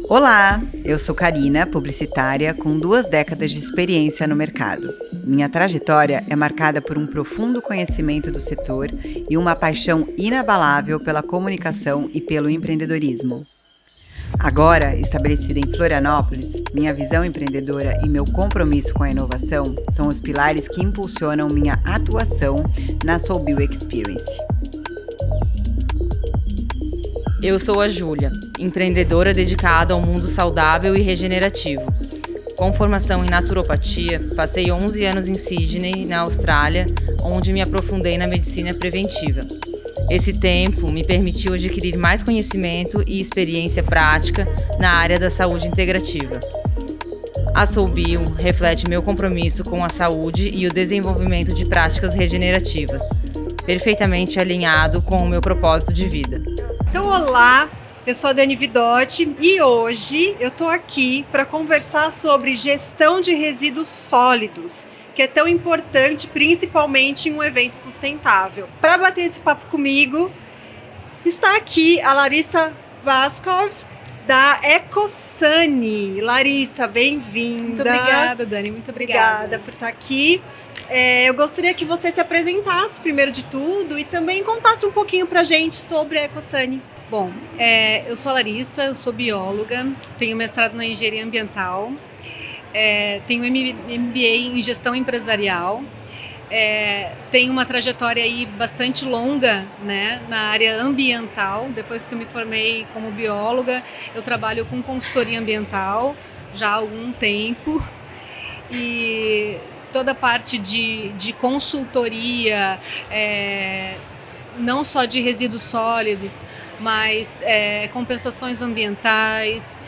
Olá, eu sou Karina, publicitária com 2 décadas de experiência no mercado. Minha trajetória é marcada por um profundo conhecimento do setor e uma paixão inabalável pela comunicação e pelo empreendedorismo. Agora, estabelecida em Florianópolis, minha visão empreendedora e meu compromisso com a inovação são os pilares que impulsionam minha atuação na Soulbill Experience. Eu sou a Júlia, empreendedora dedicada ao mundo saudável e regenerativo. Com formação em naturopatia, passei 11 anos em Sydney, na Austrália, onde me aprofundei na medicina preventiva. Esse tempo me permitiu adquirir mais conhecimento e experiência prática na área da saúde integrativa. A Soulbill reflete meu compromisso com a saúde e o desenvolvimento de práticas regenerativas, perfeitamente alinhado com o meu propósito de vida. Então, olá, eu sou a Dani Vidotti e hoje eu tô aqui para conversar sobre gestão de resíduos sólidos, que é tão importante, principalmente em um evento sustentável. Para bater esse papo comigo, está aqui a Larissa Vaskov, da EcoSani. Larissa, bem-vinda. Muito obrigada, Dani, muito obrigada por estar aqui. Eu gostaria que você se apresentasse primeiro de tudo e também contasse um pouquinho pra gente sobre a EcoSani. Bom, eu sou a Larissa, eu sou bióloga, tenho mestrado na engenharia ambiental, tenho MBA em gestão empresarial, tenho uma trajetória aí bastante longa, né, na área ambiental. Depois que eu me formei como bióloga, eu trabalho com consultoria ambiental já há algum tempo e toda a parte de consultoria, não só de resíduos sólidos, mas compensações ambientais,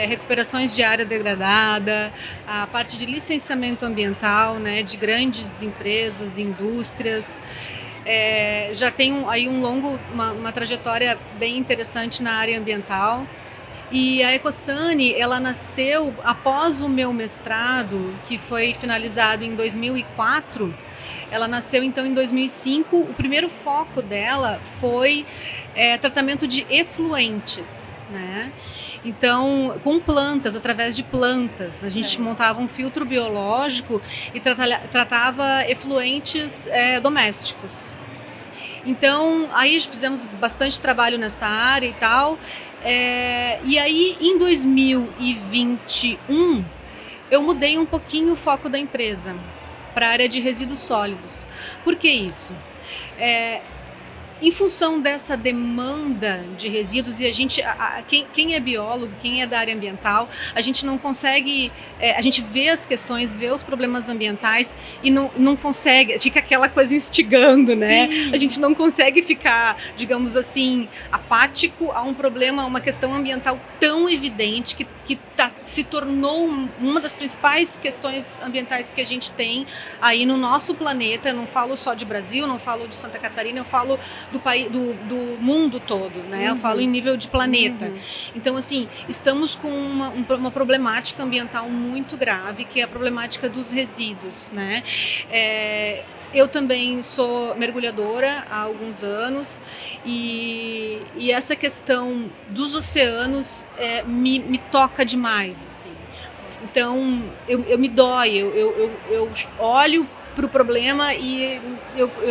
recuperações de área degradada, a parte de licenciamento ambiental, né, de grandes empresas, indústrias. Já tenho aí uma trajetória bem interessante na área ambiental. E a EcoSani, ela nasceu após o meu mestrado, que foi finalizado em 2004. Ela nasceu então em 2005. O primeiro foco dela foi tratamento de efluentes, né? Então, com plantas, através de plantas. A gente montava um filtro biológico e tratava efluentes domésticos. Então, aí fizemos bastante trabalho nessa área e tal. E aí, em 2021, eu mudei um pouquinho o foco da empresa para a área de resíduos sólidos. Por que isso? Em função dessa demanda de resíduos, e a gente, quem é biólogo, quem é da área ambiental, a gente não consegue, a gente vê as questões, vê os problemas ambientais e não consegue, fica aquela coisa instigando, né? Sim. A gente não consegue ficar, digamos assim, apático a um problema, a uma questão ambiental tão evidente que se tornou uma das principais questões ambientais que a gente tem aí no nosso planeta. Eu não falo só de Brasil, não falo de Santa Catarina, eu falo do país, do mundo todo, né? Eu falo em nível de planeta. Então, assim, estamos com uma problemática ambiental muito grave, que é a problemática dos resíduos, né? Eu também sou mergulhadora há alguns anos e essa questão dos oceanos me toca demais, assim. Então, eu me dói, eu olho para o problema e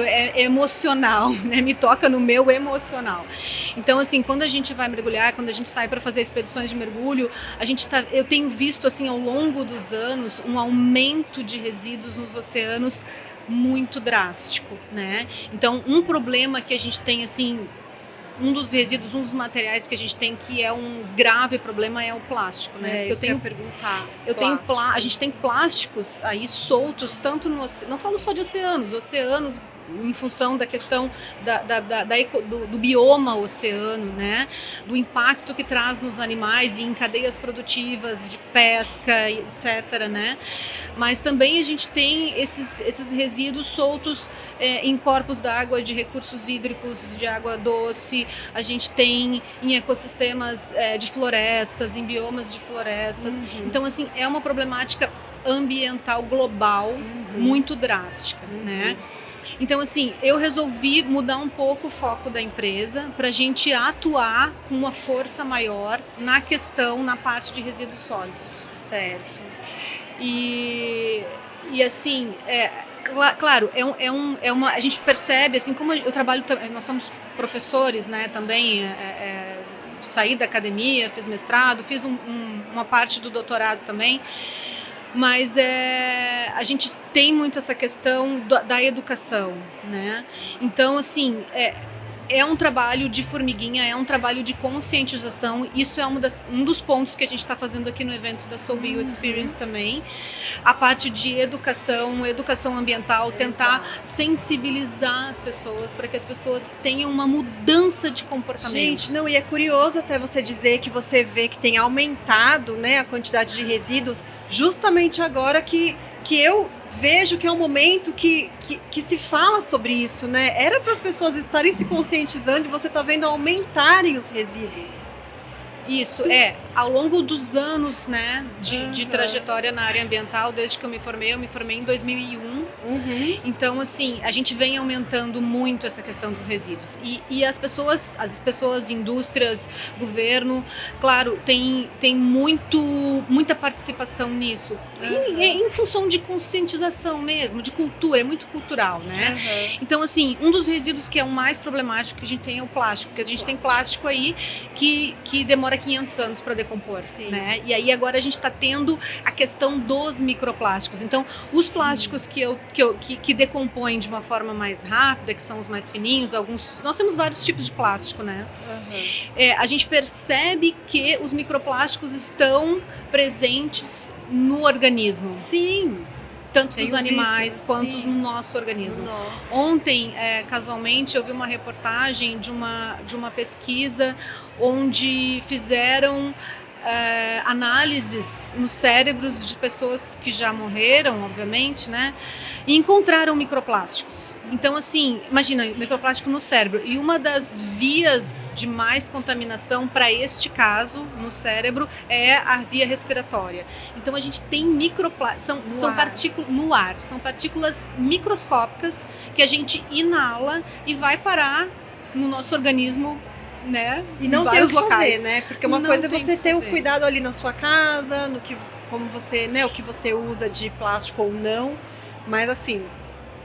é emocional, né? Me toca no meu emocional. Então, assim, quando a gente vai mergulhar, quando a gente sai para fazer expedições de mergulho, eu tenho visto, assim, ao longo dos anos, um aumento de resíduos nos oceanos muito drástico, né? Então, um problema que a gente tem, assim, um dos resíduos, um dos materiais que a gente tem que é um grave problema é o plástico, né? Isso que eu ia perguntar. A gente tem plásticos aí soltos, tanto no oceano, não falo só de oceanos em função da questão do bioma oceano, né? Do impacto que traz nos animais e em cadeias produtivas de pesca, etc., né? Mas também a gente tem esses resíduos soltos em corpos d'água, de recursos hídricos, de água doce. A gente tem em ecossistemas de florestas, em biomas de florestas. Então, assim, é uma problemática ambiental global muito drástica, né? Então, assim, eu resolvi mudar um pouco o foco da empresa para a gente atuar com uma força maior na parte de resíduos sólidos. Certo. E assim, claro, a gente percebe, assim, como eu trabalho, nós somos professores, né, também, saí da academia, fiz mestrado, fiz uma parte do doutorado também, mas a gente tem muito essa questão da educação, né? Então, assim, é um trabalho de formiguinha, é um trabalho de conscientização. Isso é um dos pontos que a gente está fazendo aqui no evento da Soul Bio Experience também. A parte de educação ambiental, tentar sensibilizar as pessoas para que as pessoas tenham uma mudança de comportamento. Gente, não, e é curioso até você dizer que você vê que tem aumentado, né, a quantidade de resíduos justamente agora que eu vejo que é um momento que se fala sobre isso, né? Era para as pessoas estarem se conscientizando e você está vendo aumentarem os resíduos. Isso, ao longo dos anos, né, de trajetória na área ambiental, desde que eu me formei em 2001. Então, assim, a gente vem aumentando muito essa questão dos resíduos. E as pessoas, indústrias, governo, claro, tem muita participação nisso. Em função de conscientização mesmo, de cultura, é muito cultural, né? Então, assim, um dos resíduos que é o mais problemático que a gente tem é o plástico, porque a gente tem plástico aí que demora 500 anos para decompor, né? E aí agora a gente está tendo a questão dos microplásticos. Então, os plásticos que decompõem de uma forma mais rápida, que são os mais fininhos, nós temos vários tipos de plástico, né? A gente percebe que os microplásticos estão presentes no organismo. Sim. Tanto dos animais quanto no nosso organismo. Ontem, casualmente, eu vi uma reportagem de uma pesquisa onde fizeram análises nos cérebros de pessoas que já morreram, obviamente, né? E encontraram microplásticos. Então, assim, imagina, microplástico no cérebro. E uma das vias de mais contaminação para este caso, no cérebro, é a via respiratória. Então, a gente tem microplásticos, são partículas no ar, são partículas microscópicas que a gente inala e vai parar no nosso organismo, né? E não tem o que fazer, né? Porque uma coisa é você ter o cuidado ali na sua casa, como você, né, o que você usa de plástico ou não, mas assim,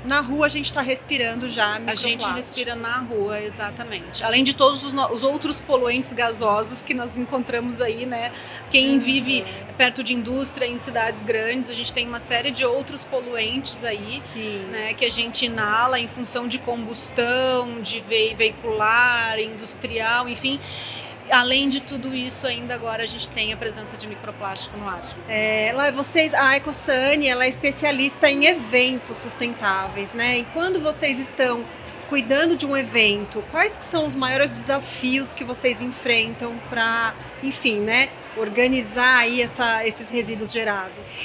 na rua a gente está respirando já microplástico. A gente respira na rua, exatamente. Além de todos os outros poluentes gasosos que nós encontramos aí, né? Quem vive perto de indústria, em cidades grandes, a gente tem uma série de outros poluentes aí, né? Que a gente inala em função de combustão, de veicular, industrial, enfim. Além de tudo isso, ainda agora a gente tem a presença de microplástico no ar. A Ecosane, ela é especialista em eventos sustentáveis, né? E quando vocês estão cuidando de um evento, quais que são os maiores desafios que vocês enfrentam para, enfim, né, organizar aí esses resíduos gerados?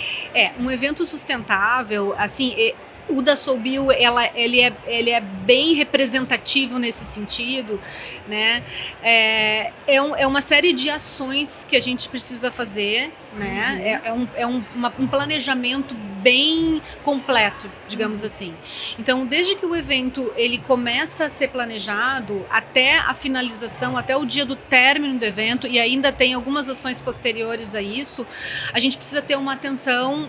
Um evento sustentável, assim, o da Soul Bio, ele é bem representativo nesse sentido, né? É uma série de ações que a gente precisa fazer, né? Um planejamento bem completo, digamos assim. Então, desde que o evento ele começa a ser planejado até a finalização, até o dia do término do evento, e ainda tem algumas ações posteriores a isso, a gente precisa ter uma atenção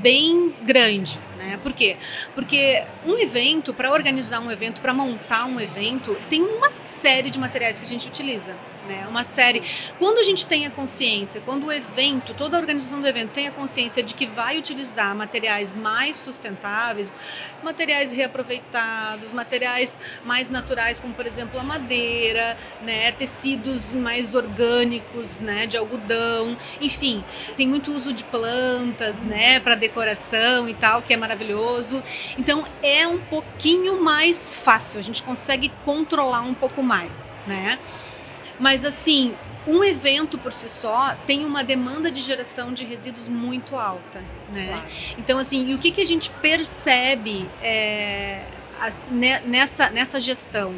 bem grande. Né? Por quê? Porque um evento, para organizar um evento, para montar um evento, tem uma série de materiais que a gente utiliza. Né? Uma série. Quando a gente tem a consciência, quando o evento, toda a organização do evento tem a consciência de que vai utilizar materiais mais sustentáveis, materiais reaproveitados, materiais mais naturais, como por exemplo a madeira, né? Tecidos mais orgânicos, né? De algodão, enfim, tem muito uso de plantas, né? Para decoração e tal, que é maravilhoso. Então é um pouquinho mais fácil, a gente consegue controlar um pouco mais, né? Mas assim, um evento por si só tem uma demanda de geração de resíduos muito alta, né? Claro. Então assim, e o que a gente percebe nessa gestão?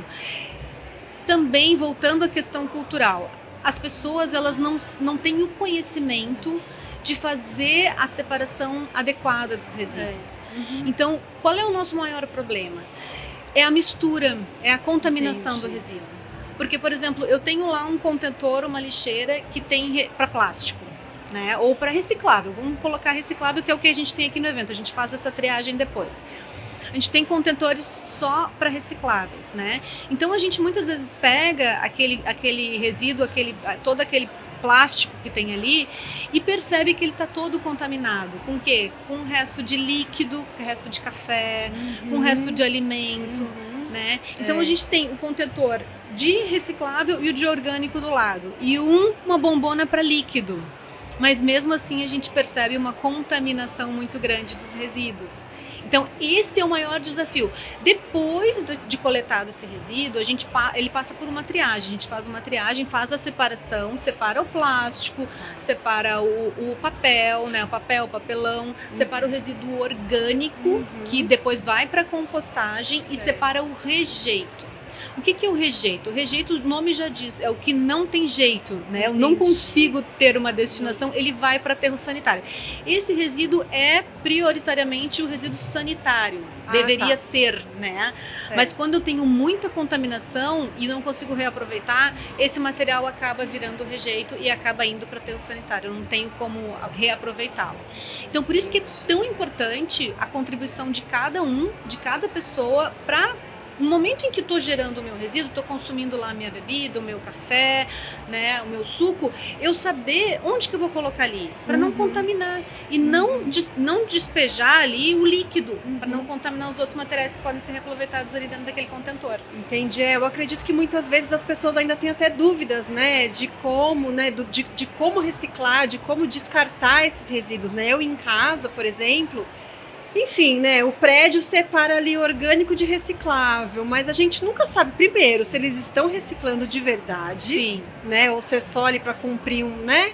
Também voltando à questão cultural, as pessoas elas não têm o conhecimento de fazer a separação adequada dos resíduos. Então, qual é o nosso maior problema? É a mistura, é a contaminação Entendi. do resíduo. Porque, por exemplo, eu tenho lá um contentor, uma lixeira que tem para plástico, né? Ou para reciclável. Vamos colocar reciclável, que é o que a gente tem aqui no evento. A gente faz essa triagem depois. A gente tem contentores só para recicláveis, né? Então a gente muitas vezes pega aquele resíduo, todo aquele plástico que tem ali e percebe que ele está todo contaminado. Com o quê? Com resto de líquido, resto de café, com resto de alimento, né? Então a gente tem o contentor de reciclável e o de orgânico do lado. E uma bombona para líquido. Mas mesmo assim a gente percebe uma contaminação muito grande dos resíduos. Então, esse é o maior desafio. Depois de coletado esse resíduo, ele passa por uma triagem. A gente faz uma triagem, faz a separação, separa o plástico, separa o papel, né? O papelão, separa o resíduo orgânico, que depois vai para a compostagem, e separa o rejeito. O que é o rejeito? O rejeito, o nome já diz, é o que não tem jeito, né? Eu não consigo ter uma destinação, ele vai para aterro sanitário. Esse resíduo é prioritariamente o resíduo sanitário, deveria ser, né? Certo. Mas quando eu tenho muita contaminação e não consigo reaproveitar, esse material acaba virando rejeito e acaba indo para aterro sanitário, eu não tenho como reaproveitá-lo. Então, por isso que é tão importante a contribuição de cada pessoa para... No momento em que estou gerando o meu resíduo, estou consumindo lá a minha bebida, o meu café, né, o meu suco, eu saber onde que eu vou colocar ali, para não contaminar e não despejar ali o líquido, para não contaminar os outros materiais que podem ser reaproveitados ali dentro daquele contentor. Entendi. Eu acredito que muitas vezes as pessoas ainda têm até dúvidas, né, de como, né, de como reciclar, de como descartar esses resíduos, né? Eu em casa, por exemplo... Enfim, né, o prédio separa ali orgânico de reciclável, mas a gente nunca sabe, primeiro, se eles estão reciclando de verdade, Sim. né, ou se é só ali para cumprir né,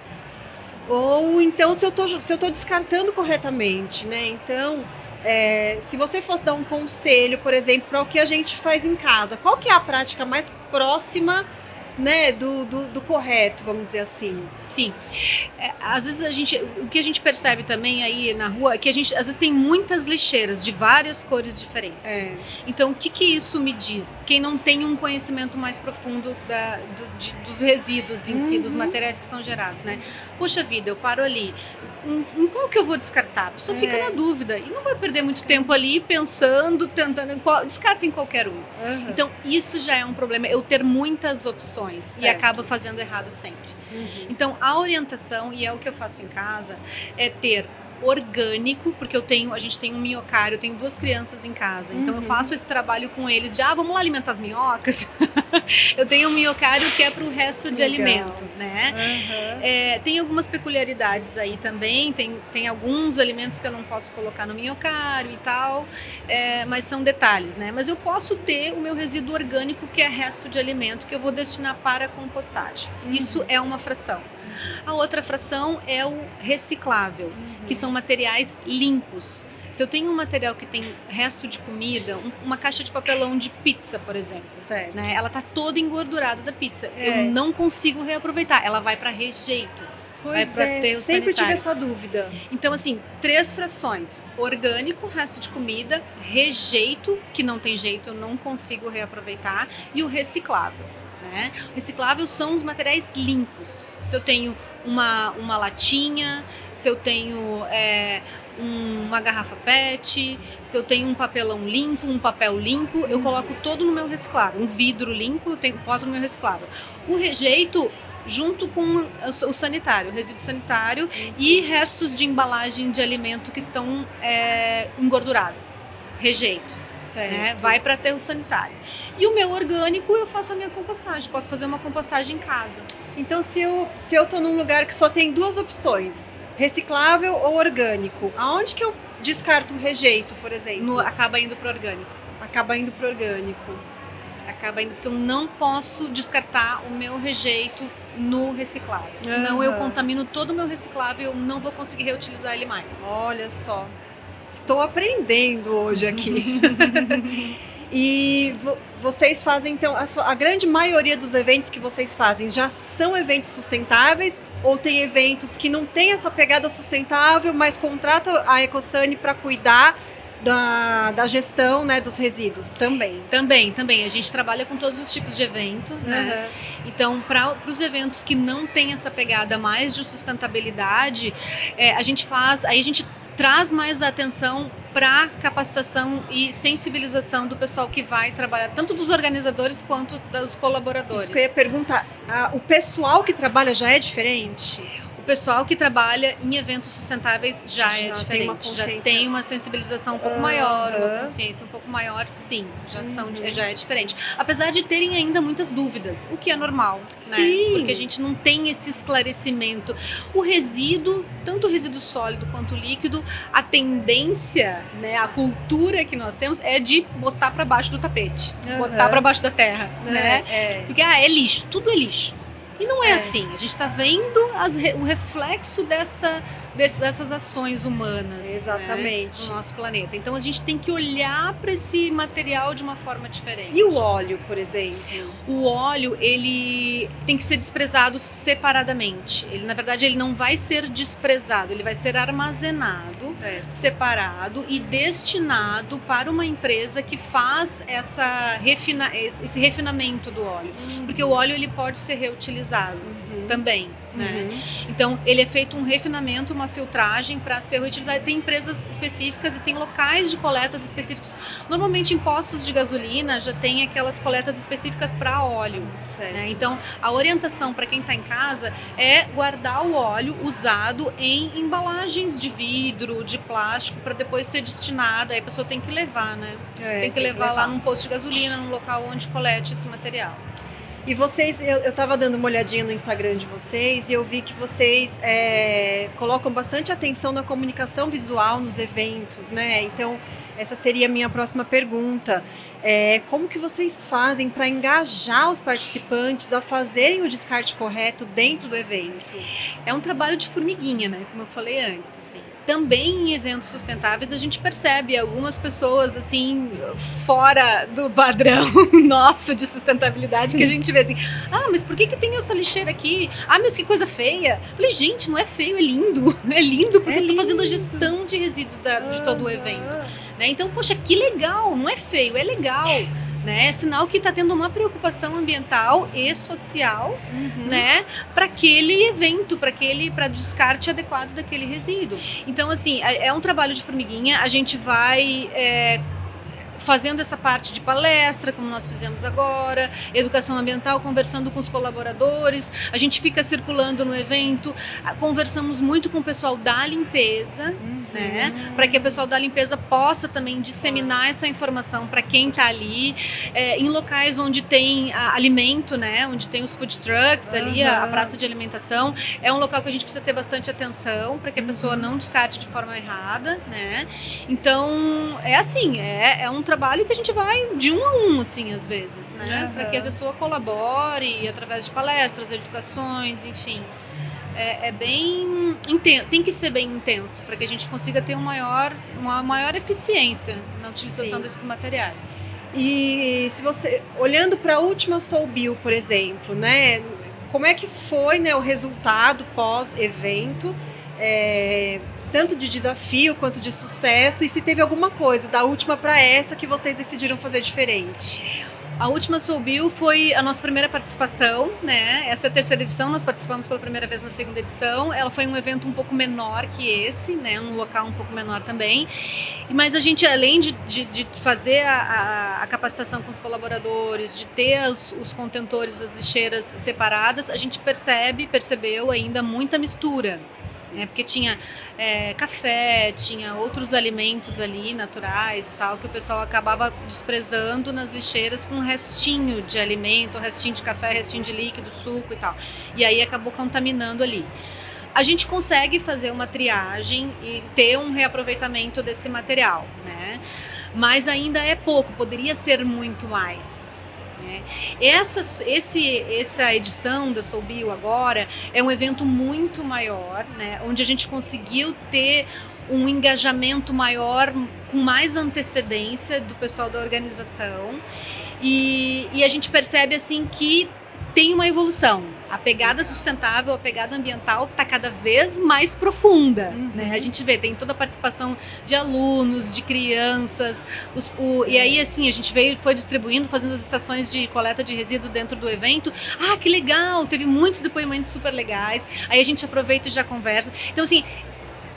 ou então se eu tô descartando corretamente, né, então, se você fosse dar um conselho, por exemplo, para o que a gente faz em casa, qual que é a prática mais próxima, né, do correto, vamos dizer assim? Sim. Às vezes o que a gente percebe também aí na rua é que a gente às vezes tem muitas lixeiras de várias cores diferentes. Então, o que isso me diz? Quem não tem um conhecimento mais profundo dos resíduos em si, dos materiais que são gerados, né? Poxa vida, eu paro ali. Em qual que eu vou descartar? A pessoa fica na dúvida e não vai perder muito tempo ali pensando, tentando, descarta em qualquer um. Então, isso já é um problema, eu ter muitas opções e acaba fazendo errado sempre. Então, a orientação, e é o que eu faço em casa, é ter orgânico, porque a gente tem um minhocário, eu tenho 2 crianças em casa, então eu faço esse trabalho com eles, vamos lá alimentar as minhocas. Eu tenho um minhocário que é para o resto de alimento, né? Tem algumas peculiaridades aí também, tem alguns alimentos que eu não posso colocar no minhocário e tal, mas são detalhes, né? Mas eu posso ter o meu resíduo orgânico, que é resto de alimento, que eu vou destinar para a compostagem. Isso é uma fração. A outra fração é o reciclável, que são materiais limpos. Se eu tenho um material que tem resto de comida, uma caixa de papelão de pizza, por exemplo, né? Ela tá toda engordurada da pizza. Eu não consigo reaproveitar, ela vai para rejeito. Pois sempre tive essa dúvida. Então, assim, 3 frações: orgânico, resto de comida, rejeito, que não tem jeito, eu não consigo reaproveitar, e o reciclável. Né? O reciclável são os materiais limpos. Se eu tenho uma latinha, se eu tenho uma garrafa PET, se eu tenho um papelão limpo, um papel limpo, eu coloco todo no meu reciclável. Um vidro limpo, eu posto no meu reciclável. O rejeito, junto com o sanitário, o resíduo sanitário e restos de embalagem de alimento que estão engorduradas. Rejeito. Né? Vai para aterro sanitário. E o meu orgânico, eu faço a minha compostagem. Posso fazer uma compostagem em casa. Então, se eu tô num lugar que só tem 2 opções, reciclável ou orgânico, aonde que eu descarto o rejeito, por exemplo? Acaba indo para o orgânico. Acaba indo para o orgânico. Acaba indo, porque eu não posso descartar o meu rejeito no reciclável. Senão eu contamino todo o meu reciclável e eu não vou conseguir reutilizar ele mais. Olha só. Estou aprendendo hoje aqui. E vocês fazem, então, a grande maioria dos eventos que vocês fazem já são eventos sustentáveis? Ou tem eventos que não têm essa pegada sustentável, mas contratam a Ecosani para cuidar da gestão, né, dos resíduos também. Também. A gente trabalha com todos os tipos de evento, né? Então, para os eventos que não têm essa pegada mais de sustentabilidade, a gente traz mais atenção para capacitação e sensibilização do pessoal que vai trabalhar, tanto dos organizadores quanto dos colaboradores. Isso que eu ia perguntar, o pessoal que trabalha já é diferente? O pessoal que trabalha em eventos sustentáveis já é diferente, tem uma consciência. já tem uma sensibilização um pouco maior, uma consciência um pouco maior, sim, já é diferente. Apesar de terem ainda muitas dúvidas, o que é normal, né? Porque a gente não tem esse esclarecimento. O resíduo, tanto o resíduo sólido quanto o líquido, a tendência, né, a cultura que nós temos é de botar para baixo do tapete, botar para baixo da terra, né? Porque é lixo, tudo é lixo. E não é assim, a gente está vendo o reflexo dessas ações humanas, exatamente, né, no nosso planeta. Então a gente tem que olhar para esse material de uma forma diferente. E o óleo, por exemplo? O óleo, ele tem que ser desprezado separadamente. Ele, na verdade, ele não vai ser desprezado, ele vai ser armazenado, separado e destinado para uma empresa que faz esse refinamento do óleo. Porque o óleo ele pode ser reutilizado também, né? Então, ele é feito um refinamento, uma filtragem para ser reutilizado. Tem empresas específicas e tem locais de coletas específicos. Normalmente, em postos de gasolina já tem aquelas coletas específicas para óleo. Né? Então, a orientação para quem está em casa é guardar o óleo usado em embalagens de vidro, de plástico, para depois ser destinado. Aí a pessoa tem que levar, né? Tem que levar lá num posto de gasolina, num local onde colete esse material. E vocês, eu estava dando uma olhadinha no Instagram de vocês e eu vi que vocês colocam bastante atenção na comunicação visual nos eventos, né? Então, essa seria a minha próxima pergunta. Como que vocês fazem para engajar os participantes a fazerem o descarte correto dentro do evento? É um trabalho de formiguinha, né? Como eu falei antes, assim. Também em eventos sustentáveis a gente percebe algumas pessoas assim fora do padrão nosso de sustentabilidade, que a gente vê assim, mas por que tem essa lixeira aqui? Mas que coisa feia. Eu falei, gente, não é feio, é lindo. É lindo porque eu tô fazendo a gestão de resíduos de todo o evento. Né? Então, poxa, que legal, não é feio, é legal. Né? É sinal que está tendo uma preocupação ambiental e social, né, para aquele evento, para descarte adequado daquele resíduo. Então, assim, é um trabalho de formiguinha. A gente vai fazendo essa parte de palestra, como nós fizemos agora, educação ambiental, conversando com os colaboradores, a gente fica circulando no evento, conversamos muito com o pessoal da limpeza, né, para que o pessoal da limpeza possa também disseminar essa informação para quem está ali, em locais onde tem alimento, né, onde tem os food trucks ali, a praça de alimentação, é um local que a gente precisa ter bastante atenção para que a pessoa não descarte de forma errada, né, então é assim, é um trabalho que a gente vai de um a um, assim, às vezes, né, para que a pessoa colabore através de palestras, educações, enfim. É bem intenso, tem que ser bem intenso para que a gente consiga ter uma maior eficiência na utilização desses materiais. E se você, olhando para a última Soulbill, por exemplo, né, como é que foi, né, o resultado pós-evento, tanto de desafio quanto de sucesso, e se teve alguma coisa da última para essa que vocês decidiram fazer diferente? A última Soulbill foi a nossa primeira participação, né? Essa é a terceira edição, nós participamos pela primeira vez na segunda edição. Ela foi um evento um pouco menor que esse, né? Num local um pouco menor também. Mas a gente, além de fazer a capacitação com os colaboradores, de ter os contentores, as lixeiras separadas, a gente percebeu ainda muita mistura. Porque tinha café, tinha outros alimentos ali naturais e tal, que o pessoal acabava desprezando nas lixeiras com um restinho de alimento, restinho de café, restinho de líquido, suco e tal. E aí acabou contaminando ali. A gente consegue fazer uma triagem e ter um reaproveitamento desse material, né? Mas ainda é pouco, poderia ser muito mais. Essa edição da Soulbill agora é um evento muito maior, né, onde a gente conseguiu ter um engajamento maior, com mais antecedência do pessoal da organização, e a gente percebe assim que tem uma evolução. A pegada sustentável, a pegada ambiental está cada vez mais profunda, né? A gente vê, tem toda a participação de alunos, de crianças, e aí assim, a gente foi distribuindo, fazendo as estações de coleta de resíduo dentro do evento. Ah, que legal, teve muitos depoimentos super legais, aí a gente aproveita e já conversa. Então assim,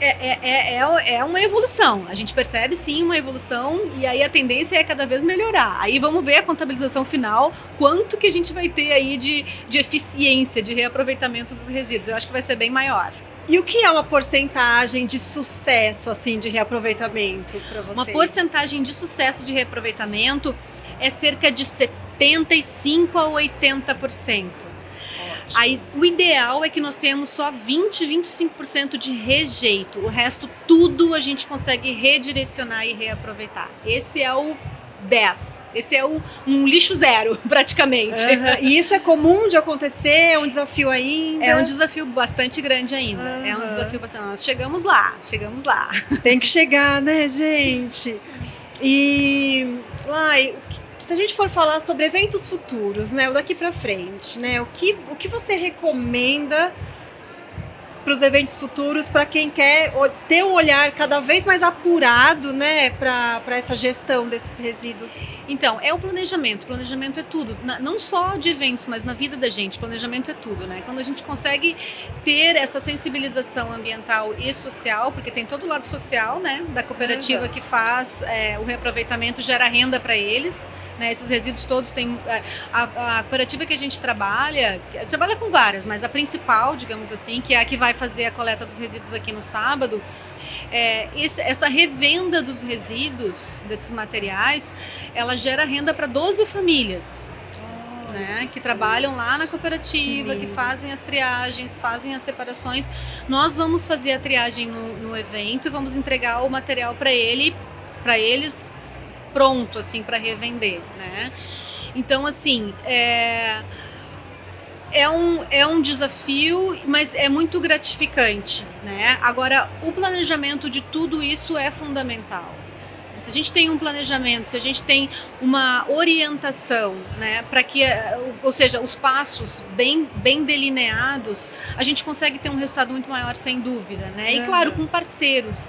é uma evolução, a gente percebe sim uma evolução e aí a tendência é cada vez melhorar. Aí vamos ver a contabilização final, quanto que a gente vai ter aí de eficiência, de reaproveitamento dos resíduos. Eu acho que vai ser bem maior. E o que é uma porcentagem de sucesso assim de reaproveitamento para vocês? Uma porcentagem de sucesso de reaproveitamento é cerca de 75% a 80%. Aí, o ideal é que nós tenhamos só 25% de rejeito. O resto, tudo a gente consegue redirecionar e reaproveitar. Esse é o 10. Esse é um lixo zero, praticamente. E isso é comum de acontecer? É um desafio ainda? É um desafio bastante grande ainda. É um desafio bastante... Nós chegamos lá. Tem que chegar, né, gente? E, Lai, se a gente for falar sobre eventos futuros, né, o daqui para frente, né, o que você recomenda para os eventos futuros, para quem quer ter um olhar cada vez mais apurado, né, para essa gestão desses resíduos? Então, é o planejamento. Planejamento é tudo. Não só de eventos, mas na vida da gente. Planejamento é tudo, né? Quando a gente consegue ter essa sensibilização ambiental e social, porque tem todo o lado social, né, da cooperativa que faz o reaproveitamento, gera renda para eles, né? Esses resíduos todos têm... A cooperativa que a gente trabalha com várias, mas a principal, digamos assim, que é a que vai fazer a coleta dos resíduos aqui no sábado, essa revenda dos resíduos, desses materiais, ela gera renda para 12 famílias. Né, que trabalham lá na cooperativa, que fazem as triagens, fazem as separações. Nós vamos fazer a triagem no evento e vamos entregar o material para eles pronto, assim, para revender, né? Então, assim, é um desafio, mas é muito gratificante, né? Agora, o planejamento de tudo isso é fundamental. Se a gente tem um planejamento, se a gente tem uma orientação, né, para que, ou seja, os passos bem delineados, a gente consegue ter um resultado muito maior, sem dúvida, né? E claro, com parceiros.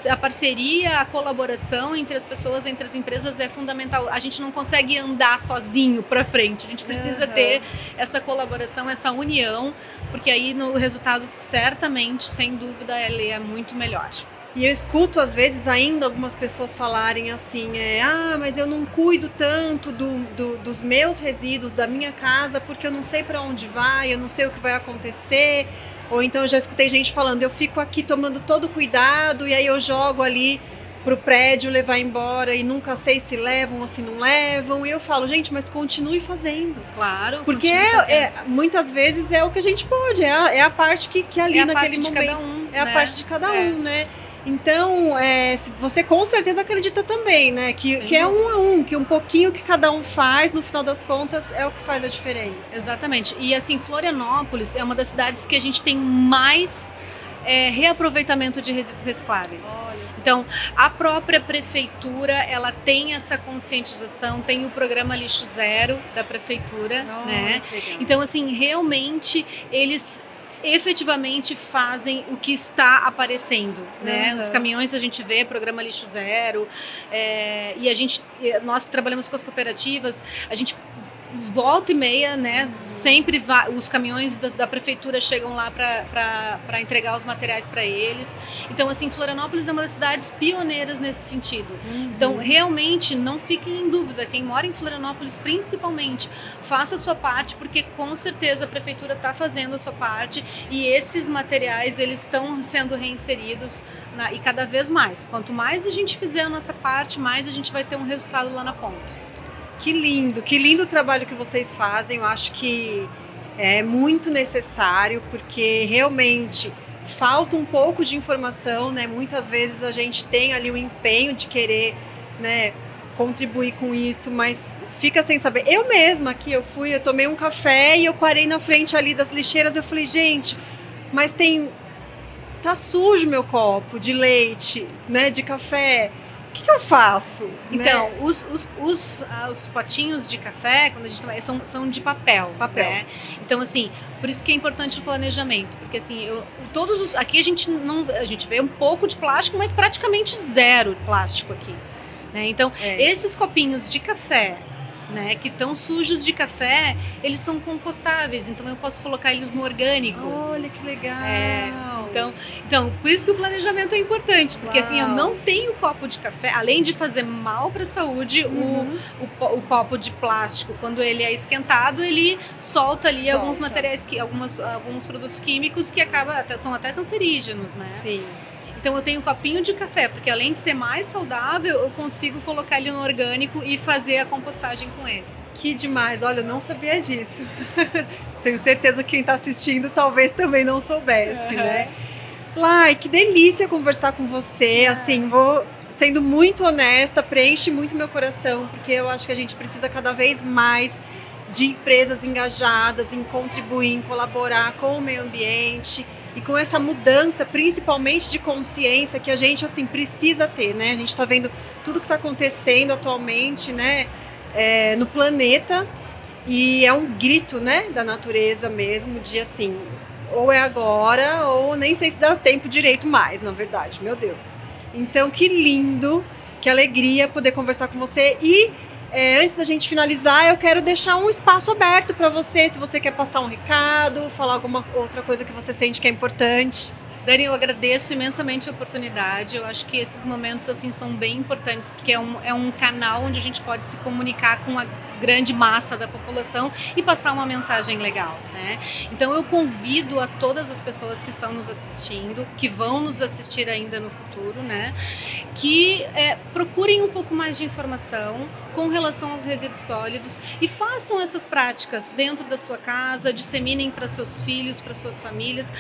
A parceria, a colaboração entre as pessoas, entre as empresas é fundamental. A gente não consegue andar sozinho para frente. A gente precisa ter essa colaboração, essa união, porque aí no resultado, certamente, sem dúvida, ele é muito melhor. E eu escuto, às vezes, ainda algumas pessoas falarem assim, mas eu não cuido tanto dos meus resíduos, da minha casa, porque eu não sei para onde vai, eu não sei o que vai acontecer. Ou então eu já escutei gente falando, eu fico aqui tomando todo cuidado e aí eu jogo ali pro prédio levar embora e nunca sei se levam ou se não levam. E eu falo, gente, mas continue fazendo. Claro. Porque muitas vezes é o que a gente pode, é a parte que ali naquele momento. É a parte de cada um, né? Então, você com certeza acredita também, né? Que é um a um, que um pouquinho que cada um faz, no final das contas, é o que faz a diferença. Exatamente. E assim, Florianópolis é uma das cidades que a gente tem mais reaproveitamento de resíduos recicláveis. Então, a própria prefeitura, ela tem essa conscientização, tem o programa Lixo Zero da prefeitura, né? Então, assim, realmente, eles efetivamente fazem o que está aparecendo, né? Os caminhões a gente vê, programa Lixo Zero, e nós que trabalhamos com as cooperativas, a gente volta e meia, né? Sempre os caminhões da prefeitura chegam lá para entregar os materiais para eles. Então, assim, Florianópolis é uma das cidades pioneiras nesse sentido. Então, realmente, não fiquem em dúvida. Quem mora em Florianópolis, principalmente, faça a sua parte, porque com certeza a prefeitura está fazendo a sua parte e esses materiais, eles estão sendo reinseridos e cada vez mais. Quanto mais a gente fizer a nossa parte, mais a gente vai ter um resultado lá na ponta. Que lindo o trabalho que vocês fazem. Eu acho que é muito necessário, porque realmente falta um pouco de informação, né? Muitas vezes a gente tem ali o empenho de querer, né, contribuir com isso, mas fica sem saber. Eu mesma aqui, eu tomei um café e eu parei na frente ali das lixeiras, eu falei, gente, mas tá sujo meu copo de leite, né, de café. que eu faço? Então, né? os potinhos de café, quando a gente toma, são de papel. Papel. Né? Então, assim, por isso que é importante o planejamento. Porque, assim, aqui a gente vê um pouco de plástico, mas praticamente zero plástico aqui. Né? Então, esses copinhos de café, né, que estão sujos de café, eles são compostáveis, então eu posso colocar eles no orgânico. Olha que legal! Então, por isso que o planejamento é importante, porque Uau. assim, eu não tenho copo de café, além de fazer mal para a saúde, o copo de plástico, quando ele é esquentado, ele solta ali alguns materiais, alguns produtos químicos que são até cancerígenos, né? Sim. Então eu tenho um copinho de café, porque além de ser mais saudável, eu consigo colocar ele no orgânico e fazer a compostagem com ele. Que demais, olha, eu não sabia disso. Tenho certeza que quem está assistindo talvez também não soubesse, né? Lai, que delícia conversar com você, assim, vou sendo muito honesta, preenche muito meu coração, porque eu acho que a gente precisa cada vez mais de empresas engajadas em contribuir, em colaborar com o meio ambiente e com essa mudança, principalmente de consciência, que a gente assim precisa ter, né? A gente está vendo tudo que está acontecendo atualmente, né? No planeta, e é um grito, né, da natureza mesmo, de assim, ou é agora, ou nem sei se dá tempo direito mais, na verdade, meu Deus. Então, que lindo, que alegria poder conversar com você. E antes da gente finalizar, eu quero deixar um espaço aberto para você, se você quer passar um recado, falar alguma outra coisa que você sente que é importante. Dani, eu agradeço imensamente a oportunidade. Eu acho que esses momentos assim são bem importantes, porque é um canal onde a gente pode se comunicar com a grande massa da população e passar uma mensagem legal, né? Então eu convido a todas as pessoas que estão nos assistindo, que vão nos assistir ainda no futuro, né, que procurem um pouco mais de informação com relação aos resíduos sólidos e façam essas práticas dentro da sua casa, disseminem para seus filhos, para suas famílias,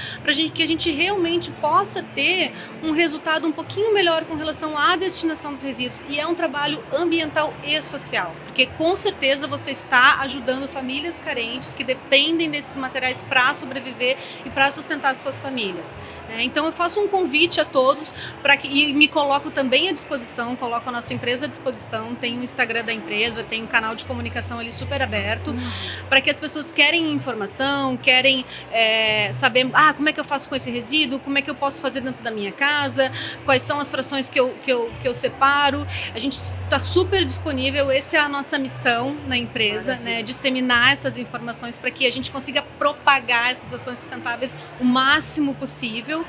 que a gente realmente possa ter um resultado um pouquinho melhor com relação à destinação dos resíduos. E é um trabalho ambiental e social, porque com certeza você está ajudando famílias carentes que dependem desses materiais para sobreviver e para sustentar suas famílias. Então eu faço um convite a todos e me coloco também à disposição, coloco a nossa empresa à disposição, tem o Instagram da empresa, tem um canal de comunicação ali super aberto, para que as pessoas querem informação, querem saber como é que eu faço com esse resíduo, como é que eu posso fazer dentro da minha casa, quais são as frações que eu separo. A gente está super disponível, essa é a nossa missão na empresa, né, disseminar essas informações para que a gente consiga propagar essas ações sustentáveis o máximo possível.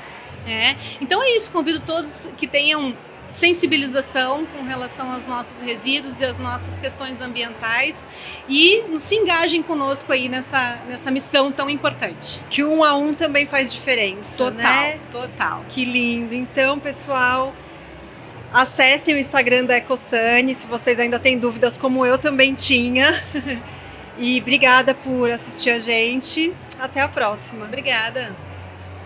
Então é isso, convido todos que tenham sensibilização com relação aos nossos resíduos e às nossas questões ambientais e se engajem conosco aí nessa missão tão importante. Que 1 a 1 também faz diferença, total, né? Total. Que lindo. Então, pessoal, acessem o Instagram da Ecosane, se vocês ainda têm dúvidas, como eu também tinha. E obrigada por assistir a gente. Até a próxima. Obrigada.